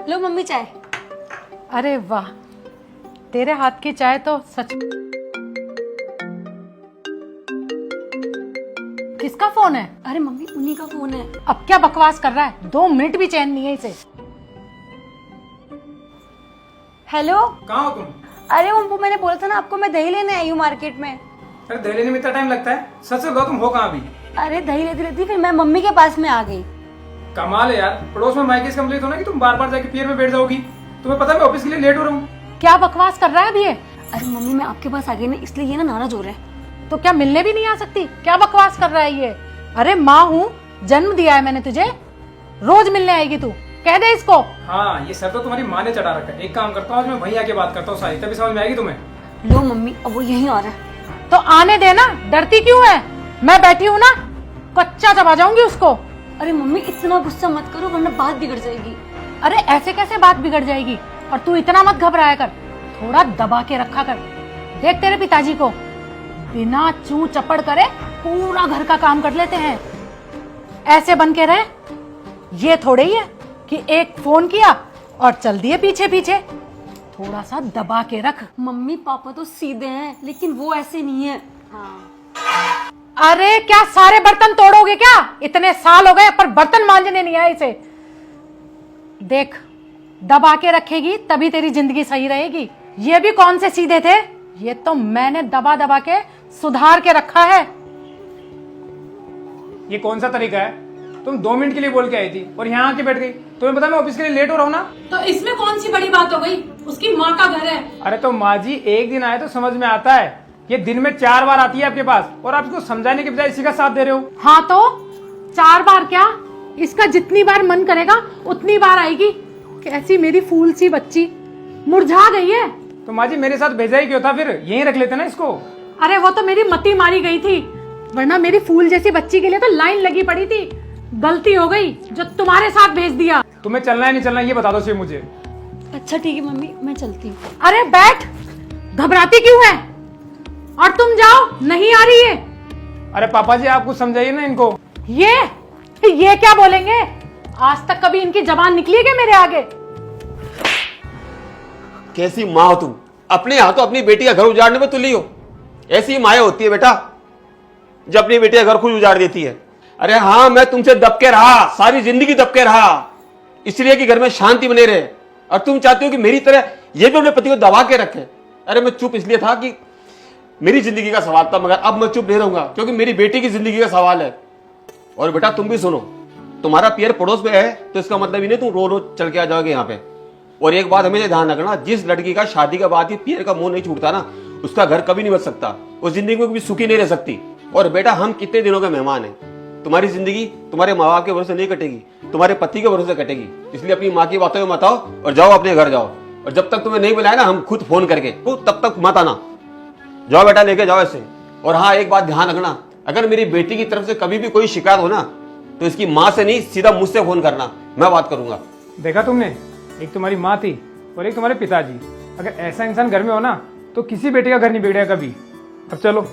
लो mummy चाय। अरे वाह, तेरे हाथ की चाय तो सच। किसका फोन है? अरे मम्मी उन्हीं का फोन है। अब क्या बकवास कर रहा है? 2 मिनट भी चैन नहीं है इसे। हेलो। कहाँ हो तुम? अरे वो मैंने बोला था ना आपको, मैं दही लेने आई हूँ मार्केट में। अरे दही लेने में इतना टाइम लगता है? सच से बताओ, तुम हो कहाँ अभी? अरे दही लेती लेती फिर मैं मम्मी के पास में आ गई। कमाल है यार, पड़ोस में माइक कंप्लीट होना कि तुम बार बार जाके पियर में बैठ जाओगी। तुम्हें पता है मैं ऑफिस के लिए लेट हो रहा हूँ। क्या बकवास कर रहा है अभी ये? अरे मम्मी मैं आपके पास आ गई ना, इसलिए ये ना नाराज हो रहा है। तो क्या मिलने भी नहीं आ सकती? क्या बकवास कर रहा है ये? अरे माँ हूँ, जन्म दिया है मैंने तुझे, रोज मिलने आएगी तू? कह दे इसको। हाँ, ये सर तो तुम्हारी माँ ने चढ़ा रखा है। एक काम करता हूँ, आज मैं वहीं आके बात करता हूँ सारी, तभी समझ में आएगी तुम्हें। लो मम्मी, अब वो यहीं आ रहा है। तो आने देना, डरती क्यों है? मैं बैठी हूँ ना, कच्चा चबा जाऊंगी उसको। अरे मम्मी इतना गुस्सा मत करो वरना बात बिगड़ जाएगी। अरे ऐसे कैसे बात बिगड़ जाएगी? और तू इतना मत घबराया कर, थोड़ा दबा के रखा कर। देख तेरे पिताजी को बिना चू चपड़ करे पूरा घर का काम कर लेते हैं। ऐसे बन के रहे, ये थोड़े ही है कि एक फोन किया और चल दिए पीछे पीछे। थोड़ा सा दबा के रख। मम्मी पापा तो सीधे हैं लेकिन वो ऐसे नहीं है। हाँ। अरे क्या सारे बर्तन तोड़ोगे क्या? इतने साल हो गए पर बर्तन मांजने नहीं आए इसे। देख, दबा के रखेगी तभी तेरी जिंदगी सही रहेगी। ये भी कौन से सीधे थे? ये तो मैंने दबा दबा के सुधार के रखा है। ये कौन सा तरीका है? तुम 2 मिनट के लिए बोल के आई थी और यहाँ आके बैठ गई। तुम्हें पता मैं ऑफिस के लिए लेट हो रहा हूँ ना। तो इसमें कौन सी बड़ी बात हो गई? उसकी माँ का घर है। अरे तो माँ जी, एक दिन आए तो समझ में आता है। ये दिन में 4 बार आती है आपके पास और आप इसको समझाने के बजाय इसी का साथ दे रहे हो। हाँ तो 4 बार क्या, इसका जितनी बार मन करेगा उतनी बार आएगी। कैसी मेरी फूल सी बच्ची मुरझा गई है। तो माँ जी मेरे साथ भेजा ही क्यों था? फिर यहीं रख लेते ना इसको। अरे वो तो मेरी मती मारी गई थी, वरना मेरी फूल जैसी बच्ची के लिए तो लाइन लगी पड़ी थी। गलती हो गई जो तुम्हारे साथ भेज दिया। तुम्हें चलना है नहीं चलना ये बता दो सिर्फ मुझे। अच्छा ठीक है मम्मी, मैं चलती हूँ। अरे बैठ, घबराती क्यों है? और तुम जाओ, नहीं आ रही है। अरे पापा जी आप कुछ समझाइए ना इनको। ये क्या बोलेंगे? आज तक कभी इनकी जबान निकली है क्या मेरे आगे? कैसी माँ हो तुम? अपने हाथों अपनी बेटी का घर उजाड़ने में तुली हो। ऐसी माया होती है बेटा, जो अपनी बेटी का घर खुद उजाड़ देती है। अरे हाँ, मैं तुमसे दब के रहा, सारी जिंदगी दब के रहा, इसलिए कि घर में शांति बने रहे। और तुम चाहते हो कि मेरी तरह ये भी अपने पति को दबा के रखे। अरे मैं चुप इसलिए था कि मेरी जिंदगी का सवाल था, मगर अब मैं चुप नहीं रहूंगा क्योंकि मेरी बेटी की जिंदगी का सवाल है। और बेटा तुम भी सुनो, तुम्हारा पियर पड़ोस में है तो इसका मतलब ही नहीं तुम रोज रोज चल के आ जाओगे यहाँ पे। और एक बात हमेशा ध्यान रखना, जिस लड़की का शादी के बाद ही पियर का मुंह नहीं छूटता ना, उसका घर कभी नहीं बच सकता, उस जिंदगी में कभी सुखी नहीं रह सकती। और बेटा हम कितने दिनों के मेहमान हैं, तुम्हारी जिंदगी तुम्हारे माँ बाप के भरोसे नहीं कटेगी, तुम्हारे पति के भरोसे कटेगी। इसलिए अपनी माँ की बातों में मत आओ और जाओ अपने घर जाओ। और जब तक तुम्हें नहीं बुलाया ना हम खुद फोन करके, तो तब तक मत आना। जाओ बेटा, लेके जाओ ऐसे। और हाँ एक बात ध्यान रखना, अगर मेरी बेटी की तरफ से कभी भी कोई शिकायत हो ना तो इसकी माँ से नहीं, सीधा मुझसे फोन करना, मैं बात करूंगा। देखा तुमने, एक तुम्हारी माँ थी और एक तुम्हारे पिताजी। अगर ऐसा इंसान घर में हो ना तो किसी बेटे का घर नहीं बिगड़ेगा कभी। अब चलो।